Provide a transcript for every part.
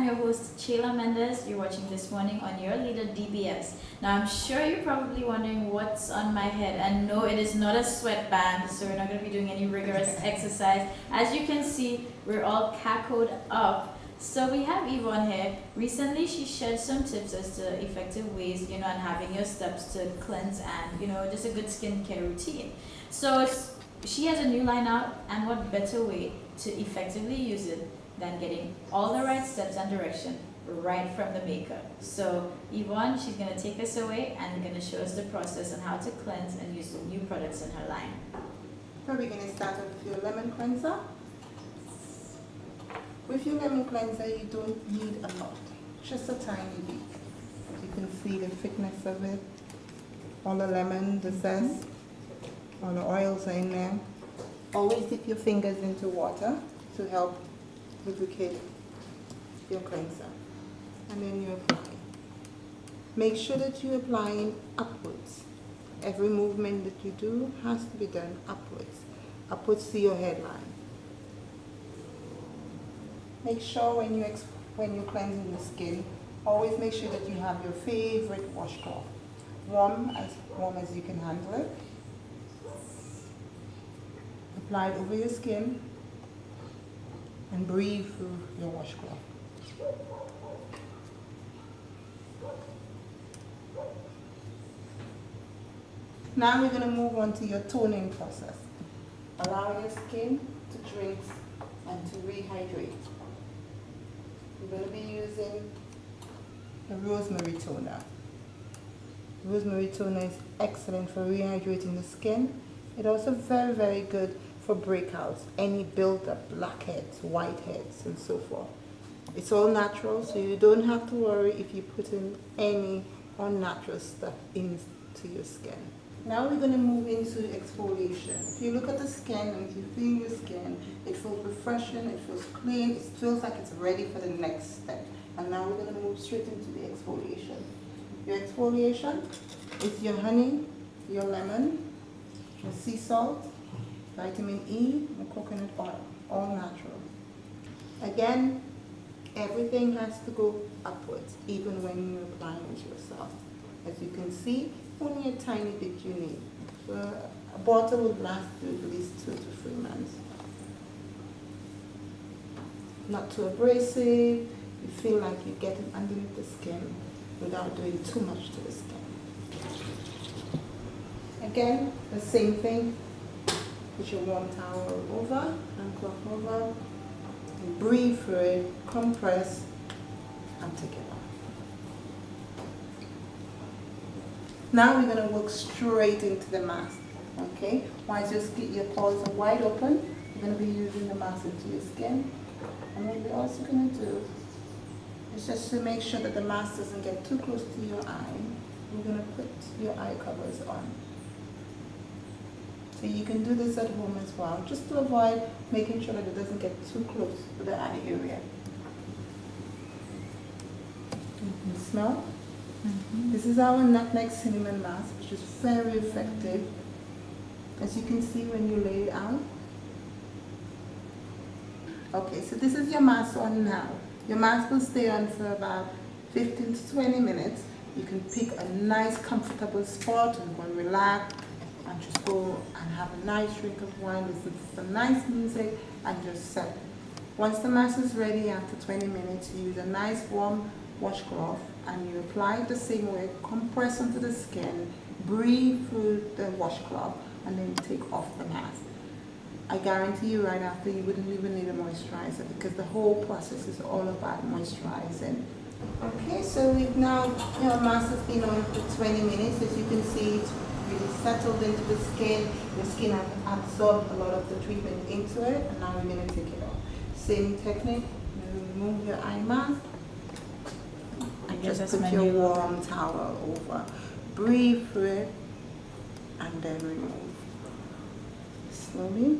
your host, Sheila Mendes. You're watching This Morning on your leader, DBS. Now, I'm sure you're probably wondering what's on my head. And no, it is not a sweatband, so we're not going to be doing any rigorous exercise. As you can see, we're all cackled up. So we have Yvonne here. Recently, she shared some tips as to effective ways, and having your steps to cleanse and, just a good skincare routine. So she has a new line out, and what better way to effectively use it than getting all the right steps and direction right from the maker. So Yvonne, she's going to take us away and going to show us the process on how to cleanse and use the new products in her line. So we're going to start with your lemon cleanser. With your lemon cleanser, you don't need a lot, just a tiny bit. As you can see the thickness of it, all the lemon, the zest, all the oils are in there. Always dip your fingers into water to help lubricate your cleanser. And then you apply. Make sure that you apply it upwards. Every movement that you do has to be done upwards to your headline. Make sure when you're cleansing the skin, always make sure that you have your favorite washcloth, warm as you can handle it. Apply it over your skin and breathe through your washcloth. Now we're going to move on to your toning process. Allow your skin to drink and to rehydrate. We're going to be using the rosemary toner. Rosemary toner is excellent for rehydrating the skin. It's also very, very good for breakouts, any build-up, blackheads, whiteheads, and so forth. It's all natural, so you don't have to worry if you put in any unnatural stuff into your skin. Now we're going to move into exfoliation. If you look at the skin and if you feel your skin, it feels refreshing, it feels clean, it feels like it's ready for the next step. And now we're going to move straight into the exfoliation. Your exfoliation is your honey, your lemon, your sea salt, vitamin E, and coconut oil, all natural. Again, everything has to go upwards, even when you're applying it yourself. As you can see, only a tiny bit you need. So a bottle will last you at least 2 to 3 months. Not too abrasive, you feel like you're getting underneath the skin without doing too much to the skin. Again, the same thing. Put your warm towel over and cloth over, and breathe through it, compress, and take it off. Now we're going to work straight into the mask, okay? Once your pores are wide open, you're going to be using the mask into your skin. And what we're also going to do is just to make sure that the mask doesn't get too close to your eye, we're going to put your eye covers on. So you can do this at home as well, just to avoid making sure that it doesn't get too close to the eye area. You can smell. This is our nutmeg cinnamon mask, which is very effective. As you can see when you lay it out. Okay, so this is your mask on now. Your mask will stay on for about 15 to 20 minutes. You can pick a nice comfortable spot and go and relax and just go and have a nice drink of wine, listen to some nice music and just set. Once the mask is ready after 20 minutes, you use a nice warm washcloth and you apply it the same way, compress onto the skin, breathe through the washcloth, and then take off the mask. I guarantee you right after you wouldn't even need a moisturizer because the whole process is all about moisturizing. Okay, so we've now, your mask has been on for 20 minutes. As you can see, it's really settled into the skin. Your skin has absorbed a lot of the treatment into it, and now we're going to take it off. Same technique, you remove your eye mask. Just put your warm towel over. Breathe through it and then remove. Slowly.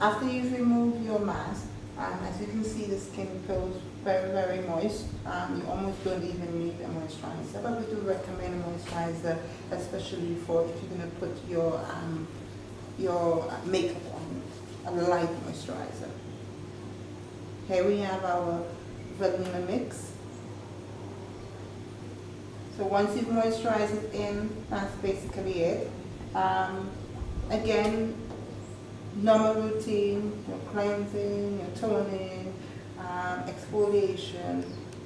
After you've removed your mask, as you can see, the skin feels very, very moist. You almost don't even need a moisturizer, but we do recommend a moisturizer, especially for if you're going to put your makeup on, a light moisturizer. Here we have our vanilla mix. So once you've moisturized it in, that's basically it. Again, normal routine, your cleansing, your toning, exfoliation,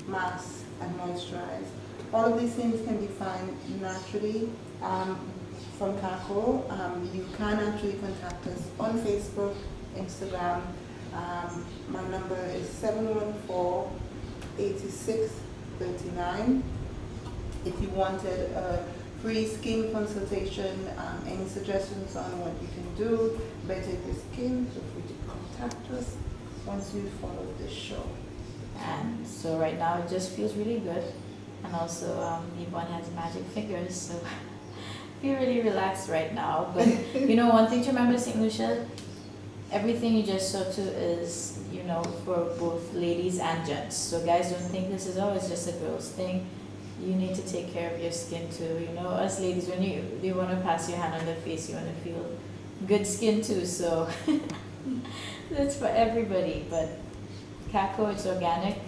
mask, and moisturize. All of these things can be found naturally from Kako. You can actually contact us on Facebook, Instagram. My number is 714-8639. If you wanted a free skin consultation, any suggestions on what you can do, better your skin, feel free to contact us once you follow this show. And so right now it just feels really good. And also Yvonne has magic fingers, so I feel really relaxed right now. But you know, one thing to remember, St. Lucia, everything you just saw to is, you know, for both ladies and gents. So guys, don't think this is always just a girl's thing. You need to take care of your skin too. You know, us ladies, when you want to pass your hand on the face, you want to feel good skin too. So that's for everybody. But Kako, it's organic,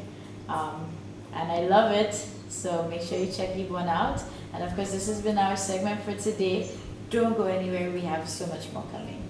and I love it. So make sure you check Yvonne out. And of course, this has been our segment for today. Don't go anywhere. We have so much more coming.